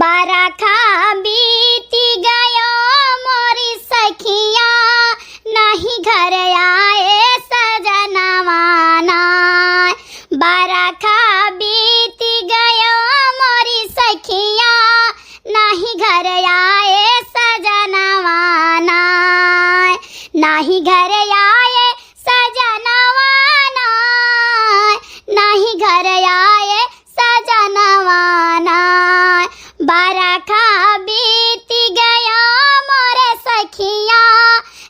बारखा बीती गयो मोरी सखिया, नहीं घर आए सजनवाना। बारखा बीती गयो मोरी सखिया, नहीं घर आए सजनवाना। नहीं घर आए सजनवाना, नहीं घर आए सजनवाना। बारखा बीती गया मोरे सखिया,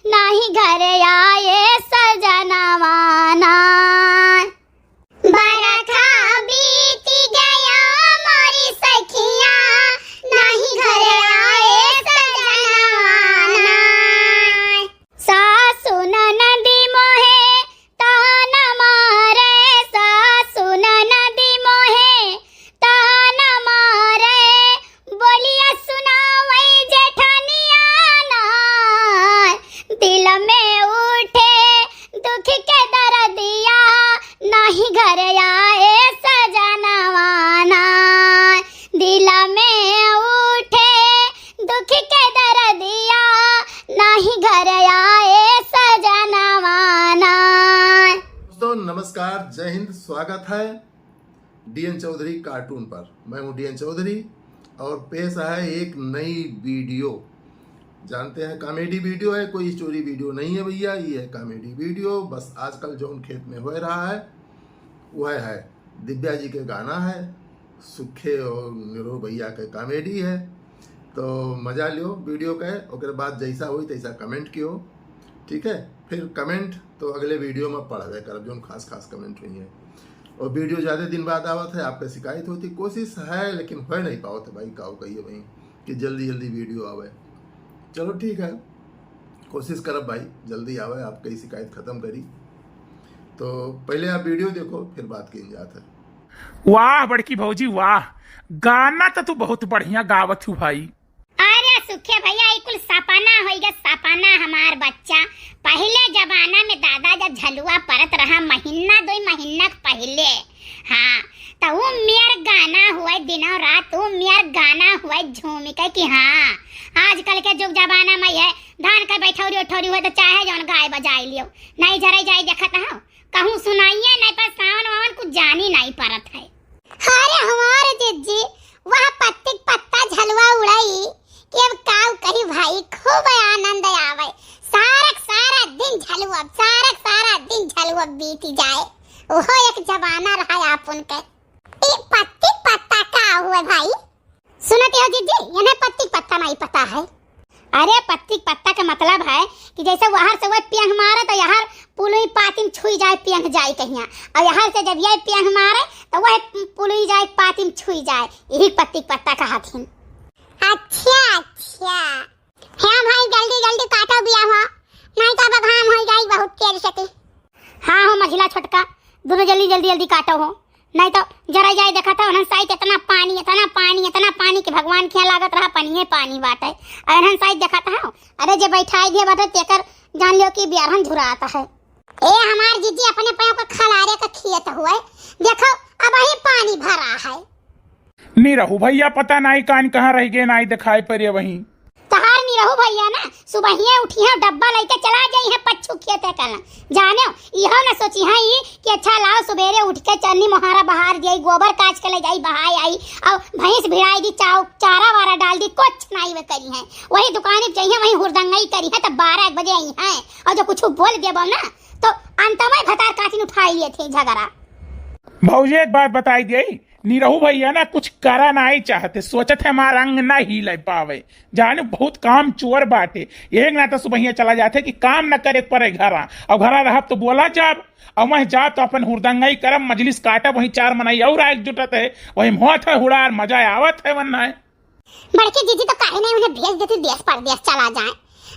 नहीं घर आए सजनवाना। बारखा बीती गया मोरी सखिया, नहीं घर आए सजनवाना। सासु ननदी मोहे तान मारे, सासु ननदी मोहे तान मारे। बोलिया सुनावै जेठनिया ना, दिल में उठे दुख के दर्दिया, नहीं घर आए सजनवाना। दिल में उठे दुख के दर्दिया, नहीं घर आए सजनवाना। दोस्तों नमस्कार, जय हिंद। स्वागत है डीएन चौधरी कार्टून पर। मैं हूं डीएन चौधरी और पेश है एक नई वीडियो। जानते हैं कॉमेडी वीडियो है, कोई स्टोरी वीडियो नहीं है भैया, ये है कॉमेडी वीडियो। बस आजकल जो खेत में हो रहा है वह है दिव्या जी के गाना है, सुखे और निरो भैया के कॉमेडी है। तो मजा लियो वीडियो का। ओकर बाद जैसा हुई तैसा कमेंट कियो, ठीक है। फिर कमेंट तो अगले वीडियो में पढ़ करब जो खास खास कमेंट हुई है। और वीडियो ज़्यादा दिन बाद आवत है, आपका शिकायत होती, कोशिश है लेकिन हो नहीं पाओ थे भाई। काऊ कहिए भाई कि जल्दी जल्दी वीडियो आवे। चलो ठीक है, कोशिश करब भाई जल्दी आवे, आपकी शिकायत ख़त्म करी। तो पहले आप वीडियो देखो फिर बात की जात है। वाह बड़की भौजी वाह, गाना तो तू बहुत बढ़िया गावत हूँ भाई। अरे सुखे भैया, कुल सपना हो गया, सपना हमार बच्चा। पहले जमाना में दादा जब झलुआ परत रहा, महीना 2 महीना पहले, हाँ, तो वो मेर गाना हुआ दिनों रात, वो मेर गाना हुआ झूम के कि हाँ आजकल के जुग जमाना में है धान का बैठौरी उठौरी हुआ तो चाहे जौन गाय बजाई लियो, नहीं जराई जाई देखत हो कहूँ सुनाइए नहीं, पर सावन वावन कुछ जानी नहीं परत है। अरे हमारे जीजी वह पत्ती पत्ता झलवा उड़ाई कि अब काऊ कही भाई, खूब आनंद आवे। सारा दिन झलवा, सारा दिन झलवा बीती जाए। वो एक जमाना रहा अपन के। ये पत्ती पत्ता का हुआ भाई, सुनते हो जीजी? इन्हें पत्ती पत्ता नहीं पता है। अरे पत्ती पत्ता का मतलब है कि जैसे वहां से वह पियंग मारे तो यहाँ पुलई पातिम छुई जाए, पियंग जाए कहिया, और यहाँ से जब यह पियंग मारे तो वह पुलई जाए पातिम छुई जाए, यही पत्ती पत्ता कहा थी। अच्छा हाँ भाई, जल्दी जल्दी काटो बिया हुआ, नहीं तो अब घाम हो जाए बहुत तेज से। हाँ हो मझिला छोटका, दोनों जल्दी जल्दी जल्दी काटो हो, नहीं तो जरा जाए देखा था उन्हन साइड इतना पानी कि भगवान के यहाँ लागत रहा पानी पानी बाटे। और उन्हन साइड देखा था, अरे जब बैठाई दिए बाटे तेकर जान लियो कि बियारन झुराता है। ए हमार जीजी अपने पैर को खलारे का खियत हुए, देखो अब ही पानी भरा है। नहीं रहू भैया, पता नहीं कान कहाँ रह गए, नहीं दिखाई पड़े वहीं। तहार नहीं रहू भैया ना, सुबह उठी है डब्बा लेके चला जाई है पच्छू खेते कल जाने। इहो ना सोची है कि अच्छा लाओ सुबेरे उठ के चन्नी मोहारा बहार दिया, गोबर काच के ले जाई बहाई आई, और भैंस भिड़ाई दी, चारा वारा डाल दी, कुछ नहीं वे करी है। वही दुकान चाहिए वही हुरदंगई करी है, तब 12 बजे आई है। और जो कुछ बोल देबो ना तो अंतमय भतार काटिन उठाई लिए थे झगड़ा। भौजी एक बात बताई दी, निरहू भैया ना कुछ करा नहीं चाहते, सोचते हमारा अंग ना ही ले पावे, जाने बहुत काम चोर बाटे। एक ना तो सुबह चला जाते कि काम न करे पड़े घरा, और घरा रह तो बोला जाब, और वहीं जा तो अपन हुरदंगई करब, मजलिस काटब, वहीं 4 मनाई और आग जुटत है, वहीं मोहत है हुड़ार, मजा आवत है वरना है। बड़की जीजी तो काहे नहीं उन्हें भेज देती देश परदेश चला जाए,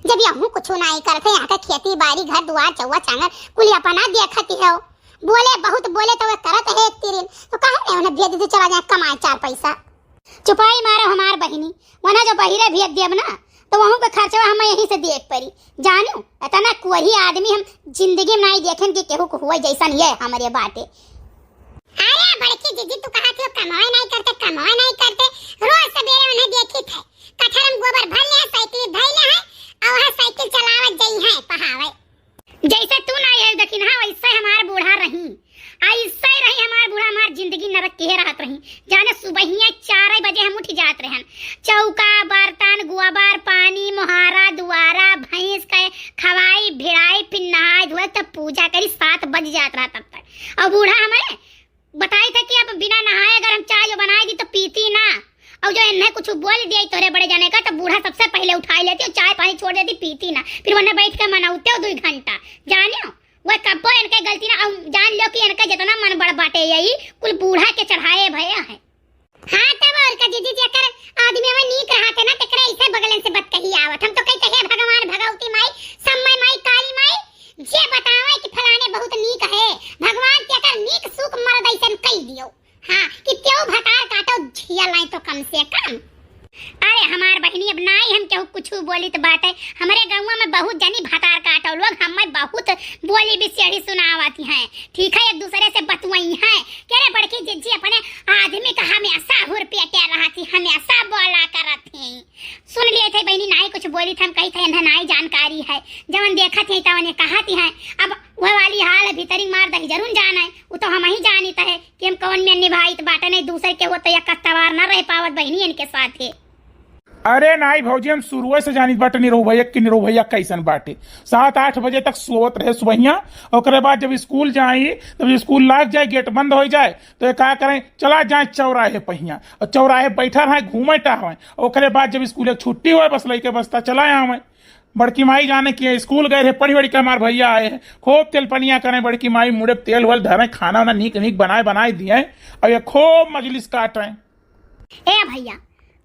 जब यहूं कुछ नहीं करते, यहाँ का खेती बाड़ी घर दुआर चौवा चांगर कुल अपना देखती है। बोले बहुत बोले तो वे करत है एक तीरिन, तो काहे नहीं उन्हें भेज देती चला जाए कमाए 4 पैसा। चुपाई मारो हमार बहिनी, वना जो बहिरे भेज देब ना तो वहाँ पे खर्चा हम यहीं से देख पड़ी। जानू इतना कोई आदमी हम जिंदगी में नहीं देखें कि केहू को हुआ जैसा ये हमारे बाटे। अरे बड़की जीजी तू कहा थी कमाई नहीं करते रोज सवेरे उन्हें और जो इन्हें कुछ बोल दिया तोरे बड़े जाने का तो बूढ़ा सबसे पहले उठा लेती और चाय पानी छोड़ देती, पीती ना, फिर वरना बैठ के मनाउते हो 2 घंटा। जानियो वह कब्बो इनके गलती ना, जान लो कि इनका जितना मन बड़ बाटे यही कुल बूढ़ा के चढ़ाए भया है। हाँ तब और का दीदी जेकर आदमी में नीक रहा थे ना तकरे ऐसे बगलन से बात कही आवत। हम तो कहते हैं भगवान भगवती माई, समय माई, काली माई जे बतावे कि फलाने बहुत नीक है, भगवान के कर नीक सुख मर्द ऐसन कह दियो। हाँ कि त्यो भटार काटो झिया लाई तो कम से कम। अरे हमार बहनी अब नाई हम केहू कुछ बोली तो बात है, हमारे गाँव में बहुत जनी भटार काटो लोग, हमें बहुत बोली बिसेड़ी सुनावती हैं। ठीक है, एक दूसरे से बतवाई हैं कि अरे बड़की जिज्जी अपने आदमी का हमेशा हुर पेटे रहा थी, हमेशा बोला करत थी। सुन लिए थे बहनी नाई कुछ बोली थे, हम कही थे इन्हें नाई जानकारी है, जवन देखा थे तवन कहती हैं। अब वह वाली हाल भीतरी मार दही जरूर जाना है, वो तो हम ही जानीता है कि हम कौन में निभाई बाटे नहीं दूसरे के होते या कत्तावार न रह पावत बहनी इनके साथ है। अरे नाई भौजी हम शुरुए से जानी बाटे निरो भैया कि निरो भैया कैसन बाटे। 7-8 बजे तक सोवत रहे सुबहिया, और बाद जब स्कूल जाई तब स्कूल लाग जाए गेट बंद हो जाए तो क्या करें, चला जाए चौराहे पहिया और चौराहे बैठा रहे घूमे टहवे, और बाद जब स्कूल छुट्टी हो बस लैके बसता चला आवे। बड़की माई जाने की स्कूल गए थे पढ़ी बड़ी के हमारे भैया आए हैं, खूब तेल पनिया करें, बड़की माई मुड़े तेल वल धरे, खाना वाना नीक नीक बनाए दिए और ये खूब मजलिस काट रहे। ए भैया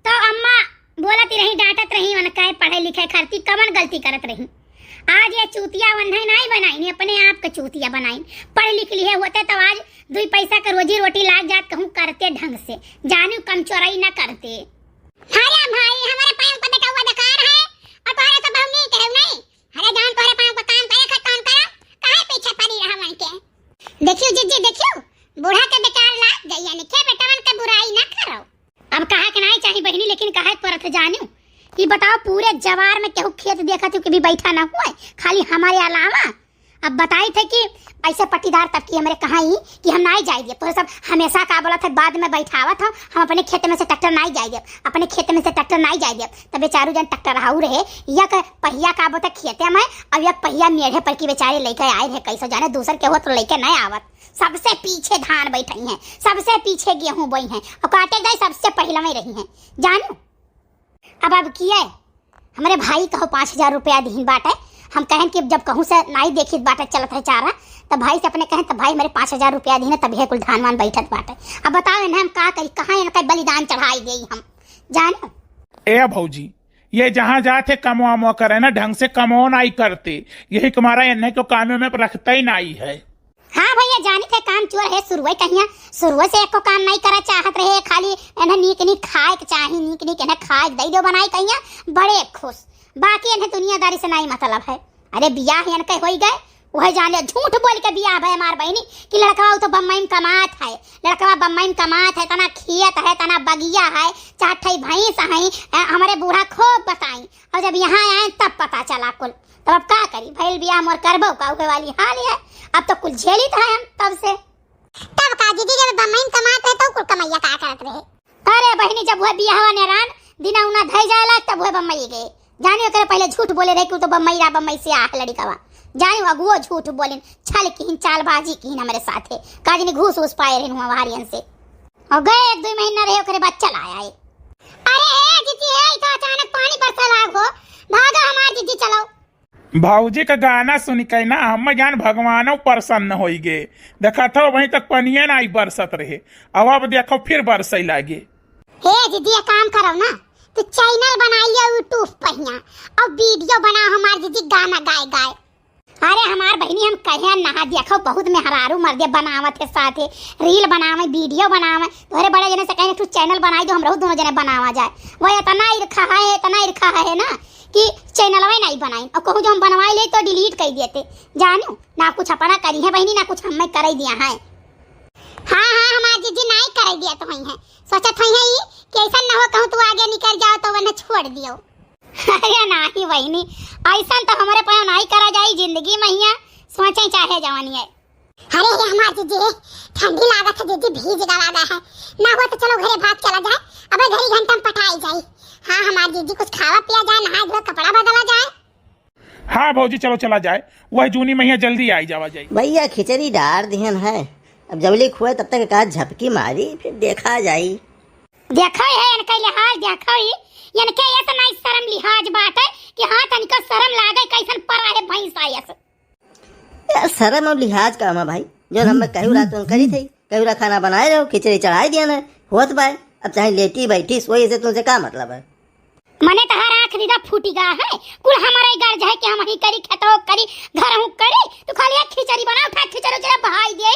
तो अम्मा बोलती रही, डांटत रही, उनका पढ़े लिखे खर्ची कमन गलती करत रही। आज ये चूतिया वन्हई नहीं बनाई, अपने आप के चूतिया बनाई। पढ़ लिख लिए होते तो आज 2 पैसा का रोजी रोटी लाग जात, कहूँ करते ढंग से, जानू कम चोराई न करते। अरे भाई हमारे पाँव पर बैठा हुआ बेकार है और तुम्हारे तो बहु नहीं कहे नहीं। अरे जान तुम्हारे पाँव पर काम करे खत्म करो, काहे पीछे पड़ी रहा मन के। देखियो जिज्जी देखियो, बूढ़ा के बेकार लाग गई है, निके बेटवन के बुराई न करो। अब कहा कि नहीं चाहिए बहनी, लेकिन कहा परत जानियो कि बताओ पूरे जवार में केहू खेत देखा थी कि भी बैठा ना हुआ खाली हमारे अलावा। अब बताई थे कि ऐसे पट्टीदार तब की हमारे कहा ही कि हम नहीं जाएंगे, तो सब हमेशा का बोला था बाद में बैठावा था, हम अपने खेत में से ट्रैक्टर नहीं जाएंगे, अपने खेत में से ट्रैक्टर नहीं जाएंगे। तब बेचारू जन ट्रैक्टर हाउ रहे या पहिया का बोता खेते में, अब यह पहिया मेढ़े पर की बेचारे लेकर आए रहे, कैसे जाने दूसर के हो तो लेकर नहीं आवत। सबसे पीछे धान बैठी हैं, सबसे पीछे गेहूं बोई हैं और काटे गए सबसे पहले में रही हैं। जानू अब किए हमारे भाई कहो 5000 रुपया दीन बाटे, हम कहें कि जब कहूँ से नहीं देखी बाटे चलत है चारा, तब भाई से अपने कहें तब भाई मेरे 5000 रुपया दीन तभी कुल धान वान बैठत बाटे। अब बताओ इन्हें हम का करी, कहाँ इनका बलिदान चढ़ाई गई हम। जानू ए भौजी ये जहाँ जाते कमवा मुआ करे ना, ढंग से कमो नहीं करते, यही तुम्हारा इन्हें को कामों में रखता ही नहीं है। हाँ भैया जानी थे काम चोर है, शुरुए कहिया शुरुए से एको काम नहीं करा चाहत रहे, खाली इन्हें नीक नीक खाए के चाही, नीक नीक इन्हें खाए दे दो बनाई कहिया बड़े खुश, बाकी इन्हें दुनियादारी से नहीं मतलब है। अरे बियाह इनके हो गए वह जाने झूठ बोल के बियाह है हमार बहनी कि लड़कवा तो बम्बई में कमात है, लड़कवा बम्बई में कमात है, तना खेत है, तना बगिया है, 4 भैंस है, हमारे बूढ़ा खूब बताई, और जब यहाँ आए तब पता चला कुल। तब अब क्या करी, भैल बियाह मोर करबो का वाली हाल है, अब तो कुल झेली था हम तब से। तब का दीदी जब बम्बई में कमात है तो कुल कमैया का करत रहे। अरे बहनी जब वह बियाहवा नेरान दिना उना धई जाएला तब वह बम्बई गए। जानियो करे पहले झूठ बोले रहे कि तो बम्बई से आ लड़कवा, जानियो अगुओ झूठ बोले, छल की चालबाजी की हमारे साथे, काजनी घूस उस पाए रहे हुआ वारियन से, और गए 1-2 महीना रहे ओकरे बाद चला आए। अरे हे जीजी है तो अचानक पानी बरसा लागो, भागा हमार जीजी चलो। भाऊजी का गाना सुन के ना हम जान भगवानों प्रसन्न हो गए, देखा था वहीं तक पनिया नहीं बरसत रहे, अब देखो फिर बरसे लागे। हे दीदी काम करो ना, तो चैनल बनाइए यूट्यूब पहिया और वीडियो बनाओ हमार दीदी गाना गाए। अरे हमार बहनी हम कहे नहा देखो बहुत मेहरारू मर्दे बनावत है, साथे रील बनावे वीडियो बनावे, तोहरे बड़े जने से कहे तू चैनल बनाई दो, हम रोज दोनों जने बनावा जाए। वह इतना ईर्खा है ना कि चैनल नहीं बनाई, और कहूँ जो हम बनवाई ले तो डिलीट कर देते। जानू ना कुछ अपना करी है बहनी, ना कुछ हमें कर दिया है। हाँ हमारी जीजी नहीं कर दिया तो है, सोचत है कि ऐसा ना हो कहूँ तू आगे निकल जाओ तो वरना छोड़ दियो। अरे नहीं बहनी ऐसा तो हमारे पास नहीं करा जाए जिंदगी में, हिया सोचे चाहे जवानी है। अरे हमारी जीजी ठंडी लागत है दीदी, भीज गला है, ना हो तो चलो घरे भाग चला जाए, अब घड़ी घंटा में पटाई जाए। हाँ हमारी जीजी कुछ खावा पिया जाए, नहा धो कपड़ा बदला जाए। हाँ भौजी चलो चला जाए, वह जूनी मैया जल्दी आई जावा जाए। भैया खिचड़ी डार दिहन है, अब जबली खुए तब तक का झपकी मारी फिर देखा जाई। देखो है इनका लिहाज, देखो ही इनके ऐसा नहीं शर्म लिहाज बात है कि हाँ तनिका शर्म लागे कैसन पर है भैंसा ऐसे। यार शर्म और लिहाज का है भाई, जो हम कहू रहा तुम करी थी, कहू रहा खाना बनाए रहो, खिचड़ी चढ़ाई दिया ना होत बाय, अब चाहे लेटी बैठी सोई से तुमसे क्या मतलब है? मने तहार आँख दीदा फूटी गा है, कुल हमारा गर्ज है कि हम ही करी खेतो करी घर हूँ करी, तू खाली एक खिचड़ी बनाओ था खिचड़ी जरा बहाई दे।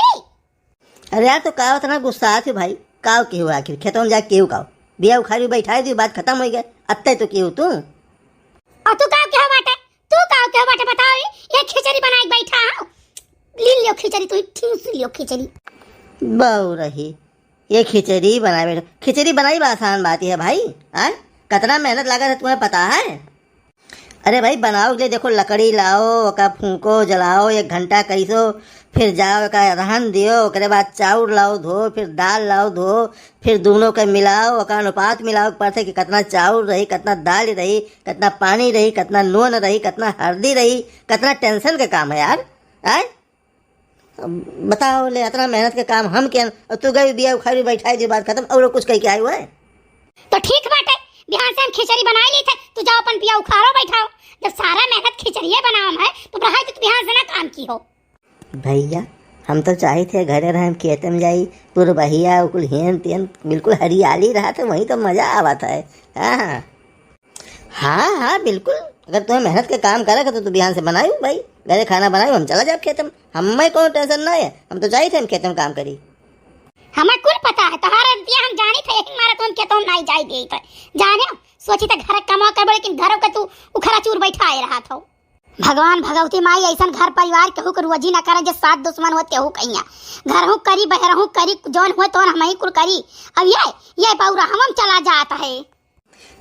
अरे यार तो का उतना गुस्सा आती भाई, काव के हो आखिर खेतों में जाके केहू काव बिया उखाड़ी बैठाई दी, बात खत्म हो गया, अत्ते तो केहू तू और तू काव के हो बाटे, तू काव के हो बाटे बताओ, ये खिचड़ी बनाई बैठा हूँ, ले लियो खिचड़ी, तू ठीक से लियो खिचड़ी। बहु रही ये खिचड़ी बनाए बैठो, खिचड़ी बनाई बा आसान बात है भाई, हाँ कितना मेहनत लगा है तुम्हें पता है? अरे भाई बनाओ के लिए देखो लकड़ी लाओ, ओका फूको जलाओ 1 घंटा कैसो, फिर जाओ का रहन दियो, ओकरे बाद चाउर लाओ धो, फिर दाल लाओ धो, फिर दोनों के मिलाओ, ओका अनुपात मिलाओ पड़ते कि कितना चाउर रही, कितना दाल रही, कितना पानी रही, कितना नून रही, कितना हल्दी रही, कितना टेंशन का काम है यार। आए बताओ ले इतना मेहनत के काम हम क्या, और तू गई बिया उखाड़ी बैठाई दी, बात खत्म, और कुछ कह के आई हुआ है तो ठीक बात है, बिहार से हम खिचड़ी बनाई ली थे, तू जाओ अपन पिया उखाड़ो बैठाओ, जब सारा मेहनत खिचड़िए बनाम है तो बढ़ाई तो बिहार से ना काम की हो। भैया हम तो चाहे थे घरे रहे, खेत में जाई पूरे बहिया उकुल हेन तेन बिल्कुल हरियाली रहा था, वहीं तो मजा आवा था। हाँ हाँ हाँ बिल्कुल, अगर तुम्हें मेहनत के काम करेगा तो बिहान से बनाई भाई, घरे खाना बनाई, हम चला जाए खेत में, हमें कोई टेंशन नहीं है, हम तो चाहिए थे हम खेत में काम करी। हमें कुल पता है तुम्हारा दिया, हम जानी थे यही मारा तुम के तुम नहीं जाई दे थे, जाने सोची था घर कमा कर बड़े, लेकिन घरों के तू उखरा चूर बैठा आ रहा था। भगवान भगवती माई ऐसा घर परिवार केहू के रोजी ना करे, जो 7 दुश्मन हो तेहू कहिया घर हूँ करी बहरहू करी, जौन हुए तो हम ही कुल करी, अब ये पौरा हम चला जाता है।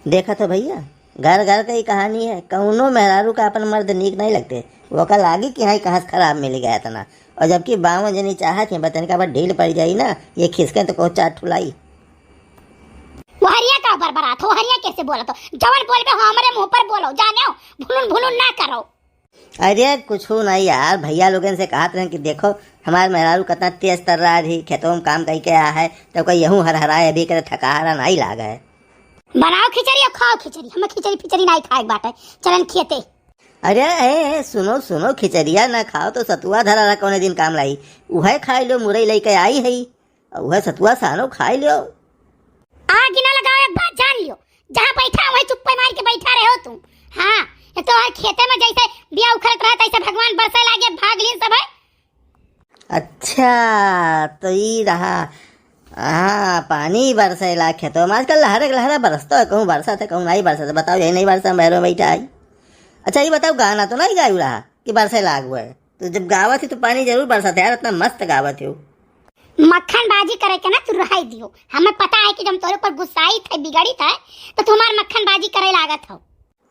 देखा तो भैया घर घर की कहानी है, कौनो मेहरारू का अपन मर्द नीक नहीं लगते, वो कल आगे कि हाँ कहाँ खराब मिल गया था ना, और जबकि बावन जनी चाहत है बतन का ढील पड़ जाई ना, ये खिसके तो को 4 ठुलाई। वो हरिया का बरबरात हो, हरिया कैसे बोला तो जवन बोलबे हमारे मुंह पर बोलो, जाने भुलुन भुलुन ना करो। अरे कुछ नहीं यार, भैया लोगन से कहा था कि देखो हमारे मेहरारू कितना तेज तर रहा थी, खेतों में काम करके आया है, तो कोई यहूँ हरहराए अभी करे थकाहारा नहीं लागा है। बनाओ खिचड़ी और खाओ खिचड़ी, हमें खिचड़ी फिचड़ी नहीं खाए बाटे, चलन खेते। अरे सुनो सुनो, खिचड़िया ना खाओ तो सतुआ धरा रहा कौने दिन काम लाई, वह खाई लो, मुरई लेके आई है, वह सतुआ सानो खाई लो। आग ना लगाओ, एक बात जान लियो, जहाँ बैठा वही चुप्पे मार के बैठा रहे हो तुम। हाँ ये तो खेते में जैसे बिया उखड़त रहा तैसे भगवान बरसे लागे भाग लीन सब है। अच्छा तो ये रहा, हाँ पानी बरसेला खेतों में, आजकल लहरे लहरा बरसता है, कहूँ बरसा था कहूँ नहीं बरसा था, बताओ यही नहीं बरसा बहरों में बैठा आई। अच्छा ये बताओ गाना तो नहीं गायू रहा कि बरसे लाग हुआ है, तो जब गावत थी तो पानी जरूर बरसा था यार, इतना मस्त गावत हो। मक्खन बाजी करे के ना तू रहाई दियो, हमें पता है कि जब तोरे ऊपर गुस्साई थे बिगड़ी था तो तुम्हार मक्खन बाजी करे लागत हो।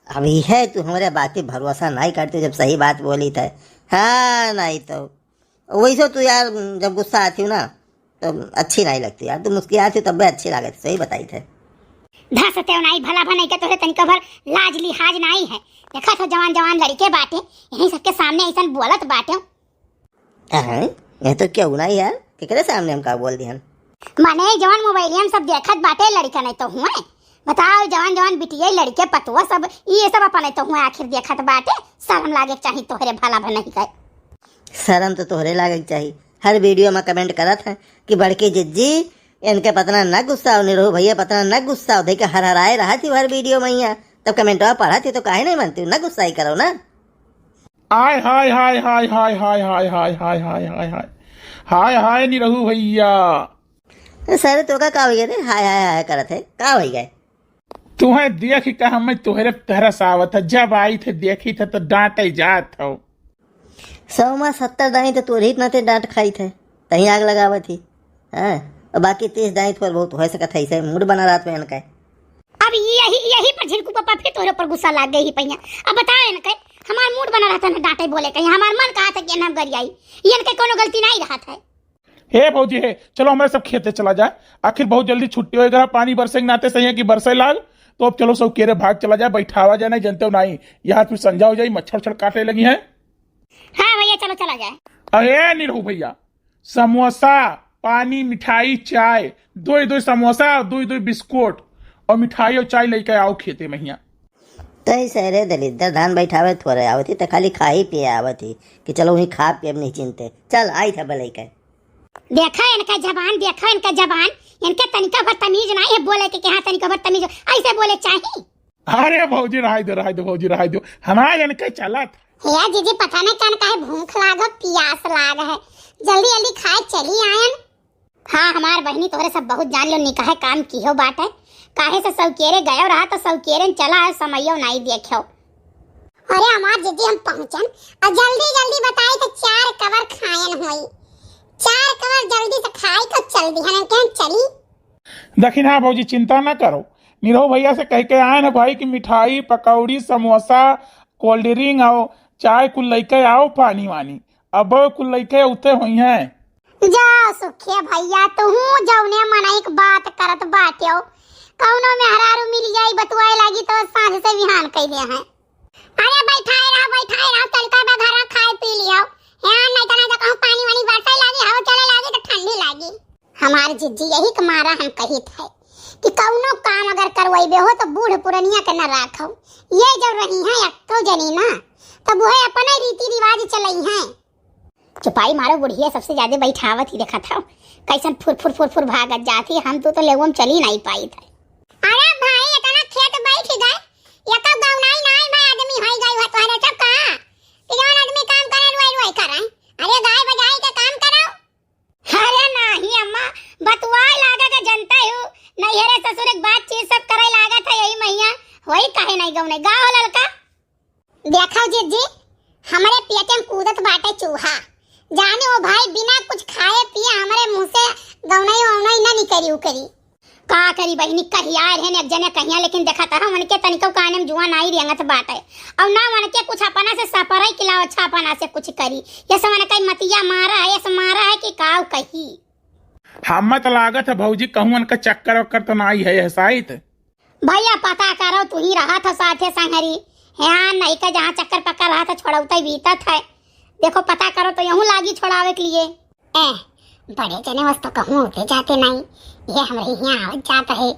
अभी है तू हमारे बात पे भरोसा नहीं करते, जब सही बात बोली था। हाँ नहीं तो वैसे तो यार जब गुस्सा आती हूँ ना तो अच्छी नहीं लगती यार, तुम मुस्कुराती आती हो तब भी अच्छी लागत, सही बताई थे। धसते नहीं भला भने के तोरे तनिक भर लाज लिहाज नहीं है, देखा तो जवान जवान लड़के बाटे यही सबके सामने ऐसा बोलत बाटे। ये तो क्यों नहीं यार, केकरे सामने हम का बोल दिहन? माने जवान मोबाइल हम सब देखत बाटे, लड़का नहीं तो हुए, बताओ जवान जवान बिटिया लड़के पतुआ सब ये सब अपन तो हुए आखिर देखत बाटे, शर्म लागे चाहिए तोहरे भला भने के। शर्म तो तोहरे लागे चाहिए, हर वीडियो में कमेंट करत है कि बड़की जिज्जी इनके पतना न गुस्सा हो, निरहु भैया पतना न गुस्सा हो, देखे हर हराए रहा थी हर वीडियो में, यहाँ तब कमेंट पढ़ा थी तो काहे नहीं मानती, न गुस्सा ही करो ना। हाय हाय हाय हाय हाय हाय हाय हाय हाय हाय हाय हाय हाय हाय निरहु भैया, सर तो का हो गया रे, हाय हाय हाय करत है, का हो गए? तुम्हें देख का हमें तुहरे तरस आवत है, जब आई थे देखी थे तो डांटे जात हो। 170 दाई तो तोर ही थे डांट खाई थे, तही आग लगावा थी। हाँ और बाकी 30 दाई थोड़ा बहुत हो सकता है, मूड बना रात में इनका। अब यही पर झिलकू पापा फिर तोरे पर गुस्सा लाग गई पहिया। अब बताओ इनके हमार मूड बना रहता ना डांटे बोले कहीं, हमार मन कहा था कि हम गरियाई, इनके कोनो गलती नहीं रहा था। हे भौजी हे, चलो हमारे सब खेते चला जाए, आखिर बहुत जल्दी छुट्टी होएगा, पानी बरसे नाते सही है कि बरसे लाग, तो अब चलो सब केरे भाग चला जाए, बैठावा जाए नहीं जनते हो नहीं, यहाँ फिर संजा हो जाए, मच्छर उच्छर काटने लगी है। हाँ भैया चलो चला जाए। अरे निरहु भैया, समोसा पानी मिठाई चाय दो समोसा, दो बिस्कुट और मिठाई और चाय लेके आओ खेते महिया। तई सरे दलिद्दर धान बैठावे थोड़े आवती तो खाली खा ही पिए आवती कि चलो वही खा पिए नहीं चिंते। चल आई था भले के देखा इनका जबान, देखा इनका जबान, इनके तनिका भर तमीज नहीं है बोले के हाँ तनिका भर तमीज ऐसे बोले चाहिए। अरे भौजी रहा दो भौजी रहा दो, हमारे इनके चला था। हे जीजी पता नहीं कौन का है भूख लाग है प्यास लाग है, जल्दी जल्दी खाए चली आयन। हाँ हमार बहनी तोहरे सब बहुत जान लो निकाह है काम की हो बात है, काहे से सौकेरे गयो रहा तो सौकेरे चला है समयो नहीं देखो। अरे हमार जीजी हम पहुंचन और जल्दी जल्दी बताई तो 4 कवर खायन होई, 4 कवर जल्दी से खाई तो चल दी है ना चली। देखिन हाँ भौजी चिंता ना करो, नीरव भैया से कह के आए ना भाई कि मिठाई पकौड़ी समोसा कोल्ड ड्रिंक आओ चाय कुल लेके आओ पानी वानी, अब कुल लेके उते हुई हैं। जा सुखे भैया तू जौने मनाई के बात करत बाटियो, कौनो में हरारू मिल जाई बतुआए लागी तो सांझ से विहान कह दे हैं। अरे बैठाए रहो तलका में घरा खाए पी लियो, यहाँ नहीं तना जा कहूं पानी वानी बरसाई लागी हवा चले लागी तो ठंडी लागी। हमार जिज्जी यही के मारा हम कही थे कि कौनो काम अगर करवाइबे हो तो बूढ़ पुरनिया के न राखो, ये जब रही हैं अक्को जनी ना तब वह अपने रीति रिवाज चलई हैं। चुपाई मारो बुढ़िया सबसे ज्यादा बैठावत ही देखा था कैसन फुर भागत जाती, हम तो लेवम चली नहीं पाई थे। अरे भाई इतना खेत बैठ गए या कब गौनाई नहीं भाई आदमी होई गई हो तोहरे सब का कि जौन आदमी काम करे रुई करे। अरे गाय बजाई के काम करो। अरे नहीं अम्मा बतवाए लागा का जनता हूँ नहीं हेरे ससुर एक बात चीज सब करे लागा था यही मैया होई काहे नहीं गौने गाओ ललका। देखो जीजी हमारे पेट में कूदत बाटे चूहा, जाने वो भाई बिना कुछ खाए पिए हमारे मुंह से गौनाई वौनाई ना निकरी करी का करी बहनी कहिया रहे एक जने कहिया, लेकिन देखा था मन के तनिको काने में जुआ नहीं रेंगत बात है और ना मन के कुछ अपना से सपराई खिलाओ अच्छा अपना से कुछ करी ये सब मन कई मतिया मारा है, ये मारा है कि काव कही। हम तो लागत है भौजी कहूँ उनका चक्कर वक्कर तो नहीं है शायद। भैया पता करो तू ही रहा था साथे संगरी हाँ नहीं का जहाँ चक्कर पक्का रहा था छोड़ौता बीतत है, देखो पता करो तो यूं लागी छोड़ावे के लिए। बड़े जने वस्तु कहूँ होते जाते नहीं, ये हमारे यहाँ आवत जाता है,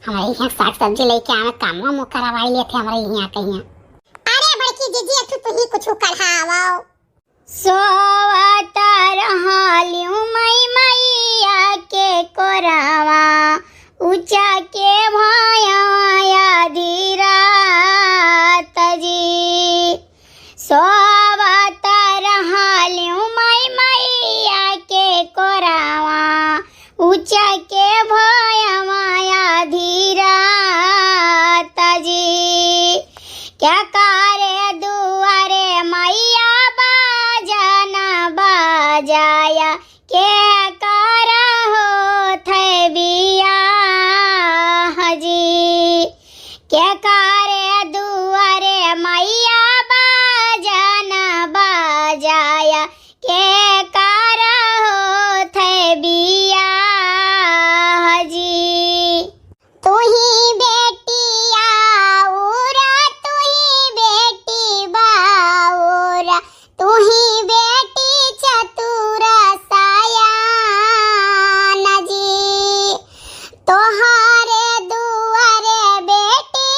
हमारे यहाँ साग सब्जी लेके आवे काम वाम करवाई लेते हमारे यहाँ कहीं। अरे बड़की जीजी तू ही कुछ कढ़ावाओ। सोवता रहलियो मई मैया के कोरावा ऊंचा के भाया धीरा तजी, सोवता रहलियो मई मैया के कोरावा ऊंचा के भया माया धीरा तजी, क्या करे दुआरे मैया बाजना बाजाया के कर हो थे बिया हजी, क्या करे दुआरे मैया बाजना बाजाया के कर हो थे बिया हजी। तू ही बेटी आऊरा तू ही बेटी बाऊरा तू ही बेटी चतुरा साया नजी, तोहारे दुआरे बेटी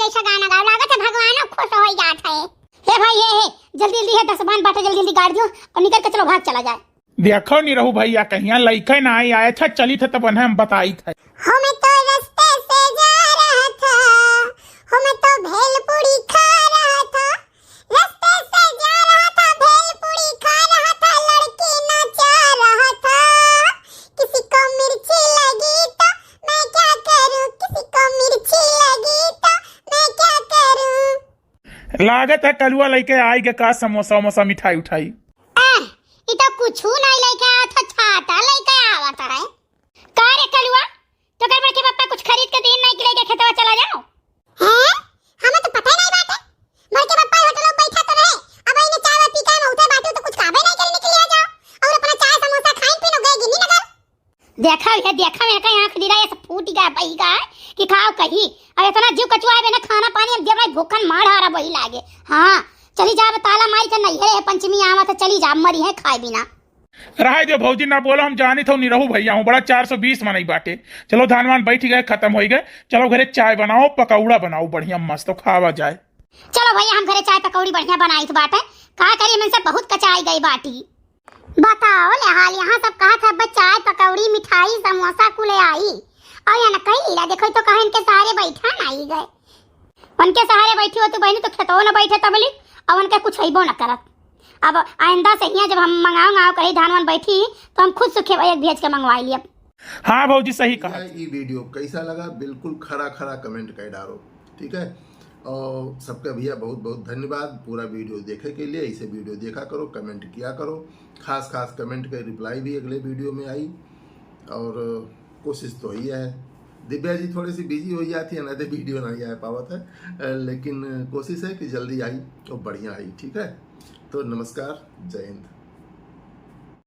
ऐसा गाना गाओ, लागत है भगवान खुश हो जात है। हे भाई हे जल्दी जल्दी है, 10 बान बाटे, जल्दी जल्दी गाड़ दियो और निकल के चलो, भाग चला जाए। देखो निरहू भैया कहीं लइका ना आई आया था, चली था तब हम बताई था। हम तो रास्ते से जा रहा था, हम तो भेलपुरी खा रहा था, रास्ते से जा रहा था, भेलपुरी खा रहा था, लड़की नचा रहा था, किसी को मिर्ची लगी तो मैं क्या करूं, किसी को मिर्ची लगी तो मैं क्या करूं। लागत है कलुआ लइके आई के का समोसा वमोसा मिठाई उठाई। ई तो कुछू नहीं लेके आवत था, छाता लेके आवत है। का रे कलुआ, तो कर के पापा कुछ खरीद के दिन नहीं लेके खेतवा चला जाओ। हैं? हमें तो पता ही नहीं बात है। मर के पापा होटल में बैठा तो रहे, अब इन्हें चाय वा पी के हम उठे बाटू तो कुछ खाबे नहीं करने के लिए जाओ और अपना चाय समोसा खाइन पीनो गए गिनी नगर। देखा है कहीं आंख दिरा ये सब फूट गया पई का कि खाओ कहीं, और इतना जीव कचुआ है ना, खाना पानी अब देव भूखन मार हारा वही लागे। हां चली जा, ताला मारी के नहीं है, पंचमी आवा तो चली जा, मरी है खाए बिना। रहा जो भौजी ना बोलो, हम जानी तो निरहू भैया हूँ, बड़ा 420 मनाई बाटे। चलो धानवान बैठ गए, खत्म हो गए, चलो घरे चाय बनाओ, पकौड़ा बनाओ बढ़िया मस्त, तो खावा जाए। चलो भैया हम घरे चाय पकौड़ी बढ़िया बनाई बाटे, का करिए मन से बहुत कचाई गई बाटी। बताओ ले हाल यहाँ सब कहा था, बस चाय पकौड़ी मिठाई समोसा कुले आई, और यहाँ न कहीं लीला देखो तो कहा इनके सहारे बैठा ना आई गए, उनके सहारे बैठी हो तो बहनी तो खेतो न बैठे तबली, अब उनके कुछ अइबो न करत। अब आइंदा से हियां जब हम मंगाऊंगा कहीं धानवान बैठी तो हम खुद सुखे एक भेज के मंगवा लिए। हाँ भौजी सही कहा। ये वीडियो कैसा लगा बिल्कुल खरा खरा कमेंट कर डालो, ठीक है। और सबका भैया बहुत बहुत धन्यवाद पूरा वीडियो देखे के लिए। इसे वीडियो देखा करो, कमेंट किया करो, खास खास कमेंट का रिप्लाई भी अगले वीडियो में आई। और कोशिश तो ही है, दिव्या जी थोड़ी सी बिजी हो जाती है ना, तो वीडियो नहीं आ पावत है, लेकिन कोशिश है कि जल्दी आई और बढ़िया आई, ठीक है। तो नमस्कार, जय हिंद।